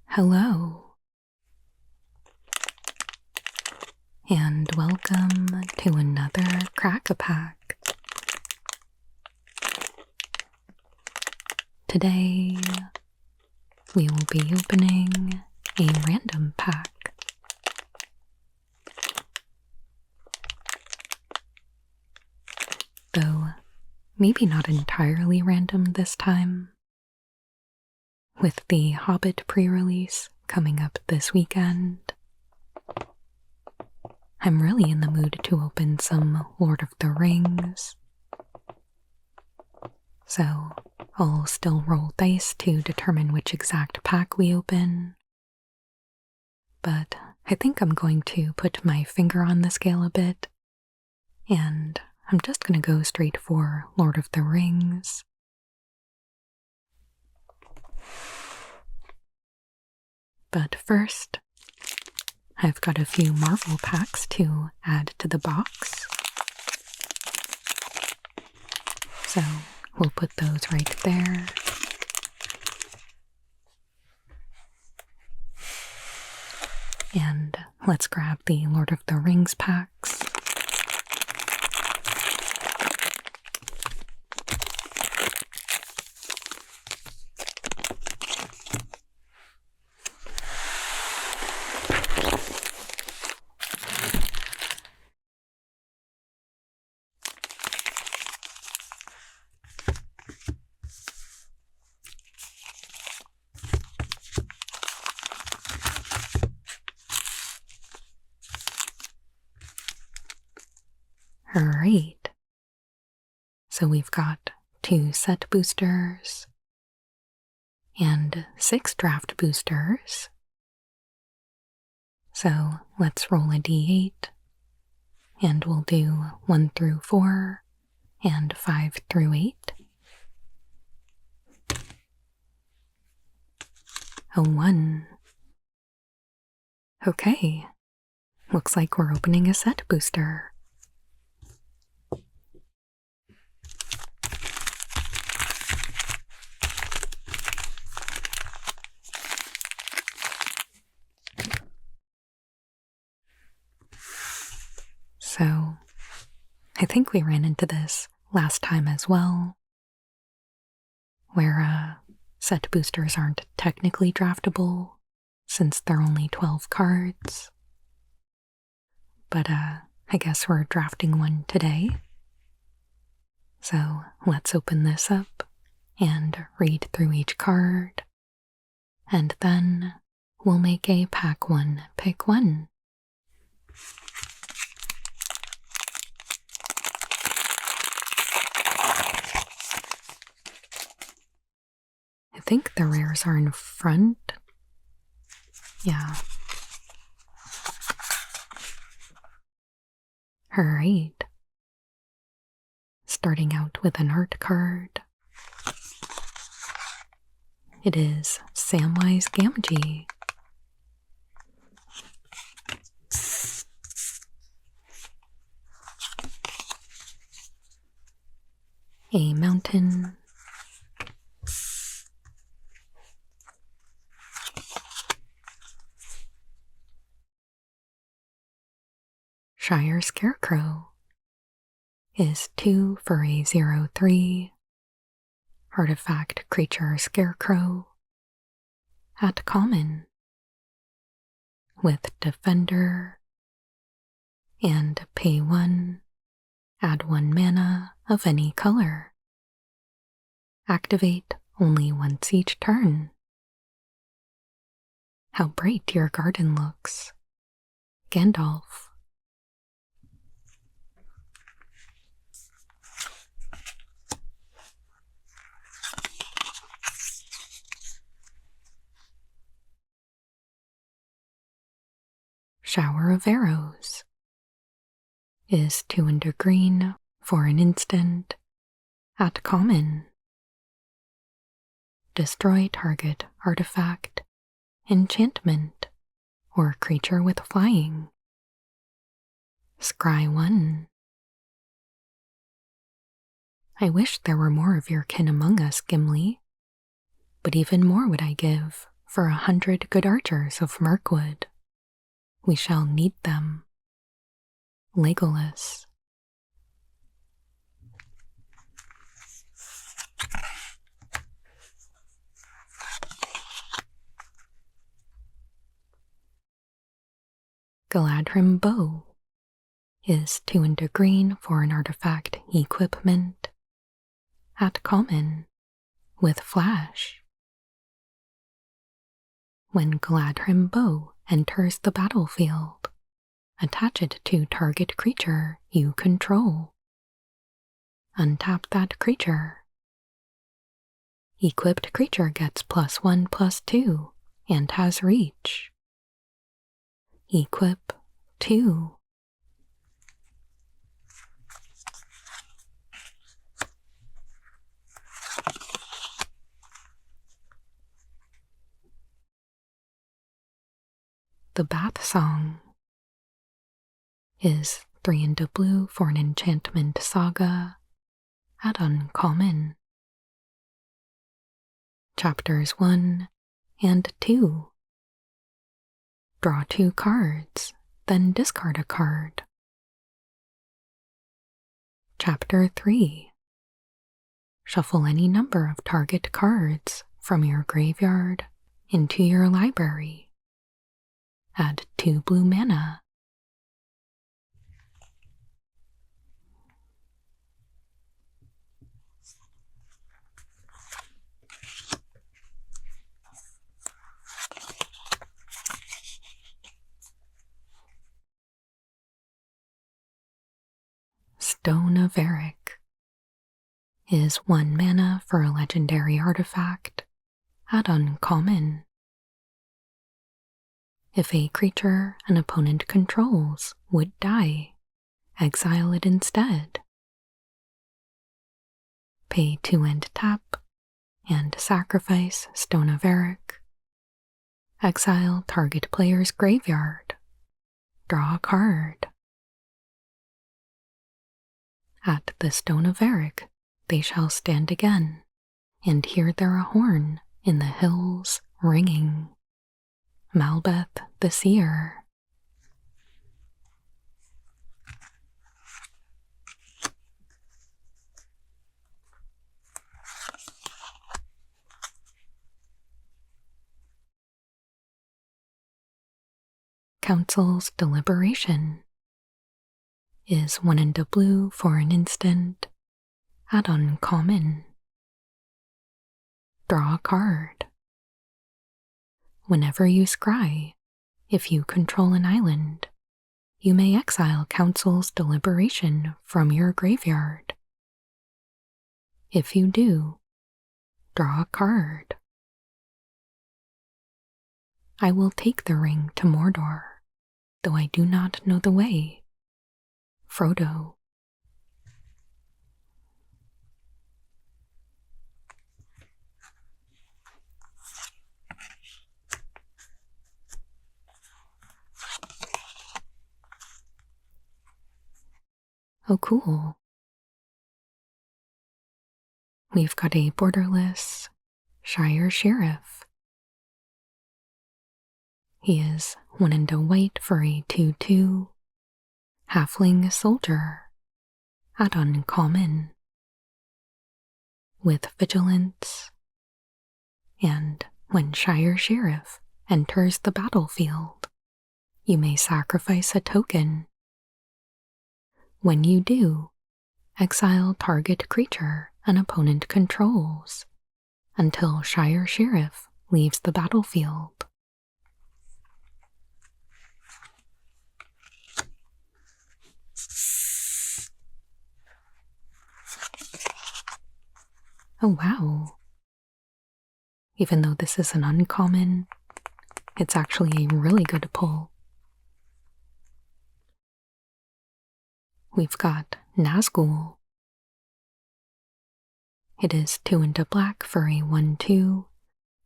Hello, and welcome to another Crack-a-Pack. Today, we will be opening a random pack. Though, maybe not entirely random this time. With the Hobbit pre-release coming up this weekend, I'm really in the mood to open some Lord of the Rings. So, I'll still roll dice to determine which exact pack we open. But I think I'm going to put my finger on the scale a bit, and I'm just going to go straight for Lord of the Rings. But first, I've got a few Marvel packs to add to the box. So we'll put those right there. And let's grab the Lord of the Rings packs. Alright, so we've got 2 set boosters and 6 draft boosters. So let's roll a d8 and we'll do 1 through 4 and 5 through 8. A 1. Okay, looks like we're opening a set booster. So, I think we ran into this last time as well, where set boosters aren't technically draftable since they're only 12 cards. But I guess we're drafting one today. So let's open this up and read through each card, and then we'll make a pack 1 pick 1. I think the rares are in front. Yeah. Alright. Starting out with an art card. It is Samwise Gamgee. A mountain. Shire Scarecrow is 2 for a 0/3 artifact creature Scarecrow at common with Defender and pay 1, add 1 mana of any color. Activate only once each turn. How bright your garden looks. Gandalf. Shower of Arrows is 2 and a green for an instant at common. Destroy target artifact, enchantment, or creature with flying. Scry 1. I wish there were more of your kin among us, Gimli, but even more would I give for 100 good archers of Mirkwood. We shall need them. Legolas. Galadrim bow is 2 and a green for an artifact equipment. At common, with flash. When Galadrim bow enters the battlefield, attach it to target creature you control. Untap that creature. Equipped creature gets +1/+2 and has reach. Equip 2. The Bath Song is 3 and a blue for an enchantment saga at uncommon. Chapters 1 and 2. Draw 2 cards, then discard a card. Chapter 3. Shuffle any number of target cards from your graveyard into your library. Add 2 blue mana. Stone of Eric is 1 mana for a legendary artifact at uncommon. If a creature an opponent controls would die, exile it instead. Pay 2 and tap, and sacrifice Stone of Eric. Exile target player's graveyard. Draw a card. At the Stone of Eric they shall stand again, and hear their horn in the hills ringing. Malbeth the Seer. Council's Deliberation is 1 and a blue for an instant at uncommon. Draw a card. Whenever you scry, if you control an island, you may exile Council's Deliberation from your graveyard. If you do, draw a card. I will take the ring to Mordor, though I do not know the way. Frodo. Oh, cool. We've got a borderless Shire Sheriff. He is 1 and a white for a 2/2 halfling soldier at uncommon with vigilance. And when Shire Sheriff enters the battlefield, you may sacrifice a token. When you do, exile target creature an opponent controls until Shire Sheriff leaves the battlefield. Oh wow. Even though this is an uncommon, it's actually a really good pull. We've got Nazgul. It is 2 and a black for a 1/2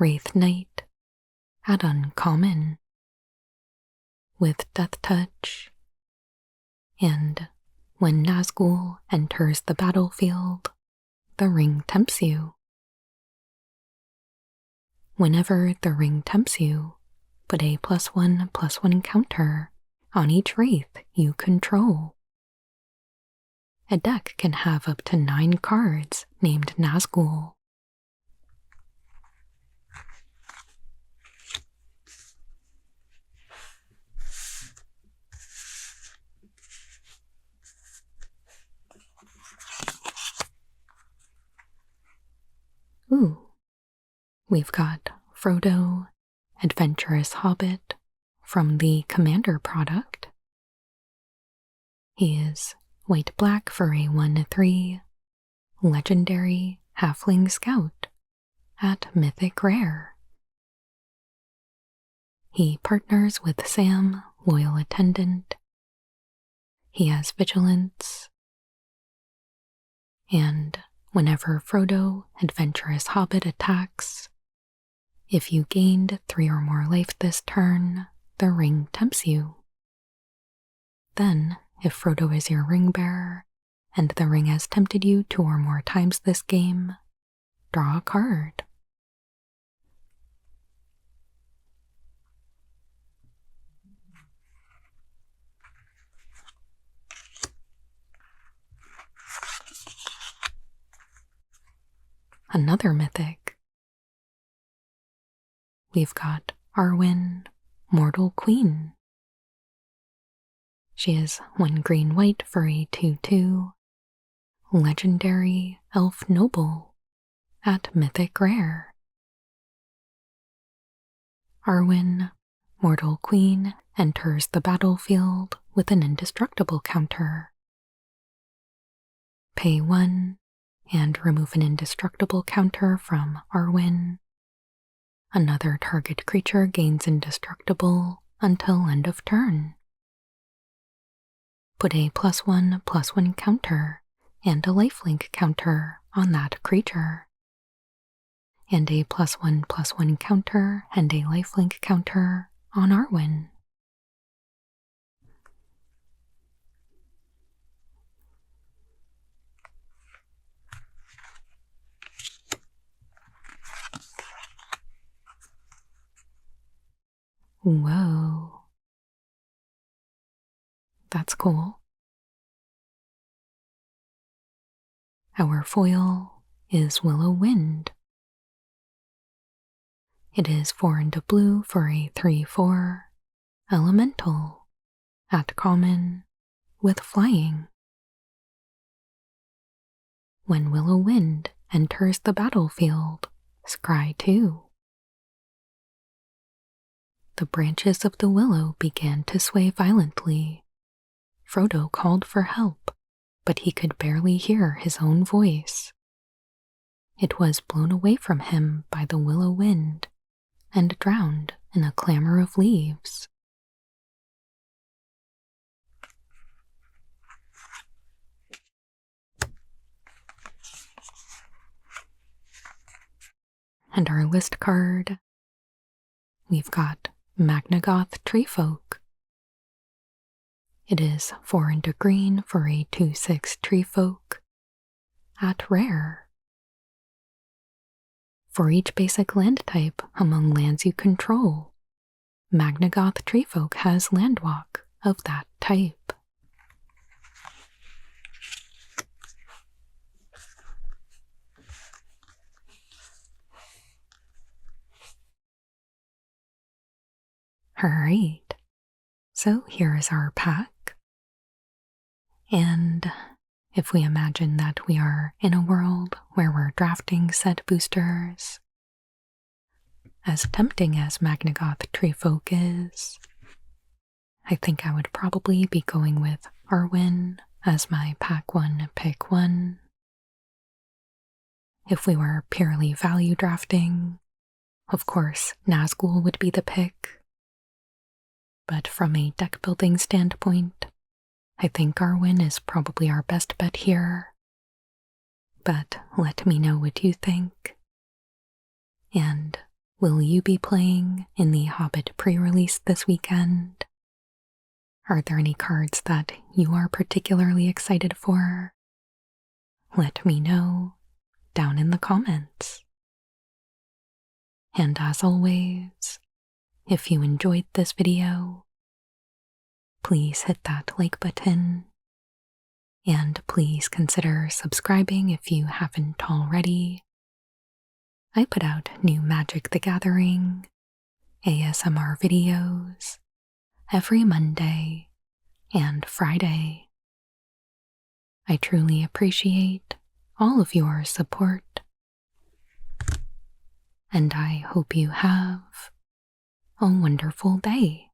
Wraith Knight at uncommon with Death Touch. And when Nazgul enters the battlefield, the ring tempts you. Whenever the ring tempts you, put a +1/+1 counter on each wraith you control. A deck can have up to 9 cards named Nazgul. Ooh, we've got Frodo, Adventurous Hobbit, from the Commander product. He is white-black for a 1/3, legendary halfling scout at Mythic Rare. He partners with Sam, loyal attendant. He has vigilance. And whenever Frodo, Adventurous Hobbit, attacks, if you gained 3 or more life this turn, the ring tempts you. Then, if Frodo is your ring bearer, and the ring has tempted you 2 or more times this game, draw a card. Another mythic. We've got Arwen, Mortal Queen. She is 1 green-white for a 2/2, legendary elf noble at Mythic Rare. Arwen, Mortal Queen, enters the battlefield with an indestructible counter. Pay 1 and remove an indestructible counter from Arwen. Another target creature gains indestructible until end of turn. Put a +1/+1 counter and a lifelink counter on that creature, and a +1/+1 counter and a lifelink counter on Arwen. Whoa. That's cool. Our foil is Willow Wind. It is 4 and a blue for a 3/4 elemental at common with flying. When Willow Wind enters the battlefield, scry 2. The branches of the willow began to sway violently. Frodo called for help, but he could barely hear his own voice. It was blown away from him by the willow wind and drowned in a clamor of leaves. And our list card, we've got Magnagoth Treefolk. It is 4 and a green for a 2/6 Treefolk at rare. For each basic land type among lands you control, Magnagoth Treefolk has Landwalk of that type. Alright, so here is our pack. And if we imagine that we are in a world where we're drafting set boosters, as tempting as Magnagoth Treefolk is, I think I would probably be going with Arwen as my pack 1 pick 1. If we were purely value drafting, of course Nazgul would be the pick. But from a deck building standpoint, I think Arwen is probably our best bet here. But let me know what you think. And will you be playing in the Hobbit pre-release this weekend? Are there any cards that you are particularly excited for? Let me know down in the comments. And as always, if you enjoyed this video, please hit that like button, and please consider subscribing if you haven't already. I put out new Magic the Gathering ASMR videos every Monday and Friday. I truly appreciate all of your support, and I hope you have a wonderful day.